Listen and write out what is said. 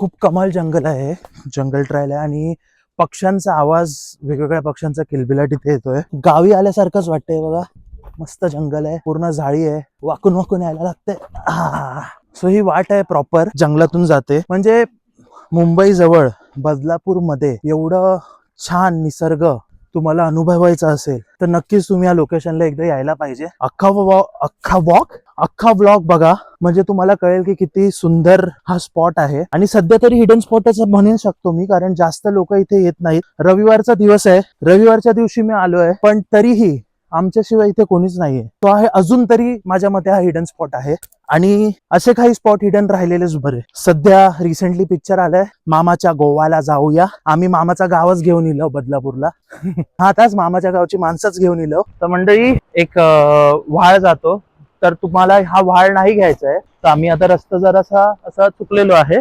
खूप कमाल जंगल आहे, जंगल ट्रायल आहे आणि पक्ष्यांचा आवाज, वेगवेगळ्या पक्ष्यांचा किलबिलाट इथे येतोय. गावी आल्यासारखंच वाटतंय बघा. मस्त जंगल आहे, पूर्ण झाडी आहे, वाकून वाकून यायला लागते. सो ही वाट आहे प्रॉपर जंगलातून जाते. म्हणजे मुंबई जवळ बदलापूर मध्ये एवढं छान निसर्ग तुम्हाला अनुभवायचा असेल तर नक्कीच तुम्ही या लोकेशनला एकदा यायला पाहिजे. अख्खा व्लॉग बघा, म्हणजे तुम्हाला कळेल की किती सुंदर हा स्पॉट आहे. आणि सध्या तरी हिडन स्पॉटच म्हणू शकतो मी, कारण जास्त लोक इथे येत नाहीत. रविवारचा दिवस आहे, रविवारच्या दिवशी मी आलोय, पण तरीही आमच्याशिवाय इथे कोणीच नाहीये. तो आहे अजून तरी माझ्या मते हा हिडन स्पॉट आहे. आणि असे काही स्पॉट हिडन राहिलेलेच बरे. सध्या रिसेंटली पिक्चर आलाय मामाच्या गोवाला जाऊया. आम्ही मामाचा गावच घेऊन इलो बदलापूरला. हा, त्याच मामाच्या गावची माणसंच घेऊन इलो. तर मंडळी, एक व्हाळ जातो, तर तुम्हाला हा व्हाळ नाही घ्यायचा आहे. तर आम्ही आता रस्ता जरासा असा चुकलेलो आहे.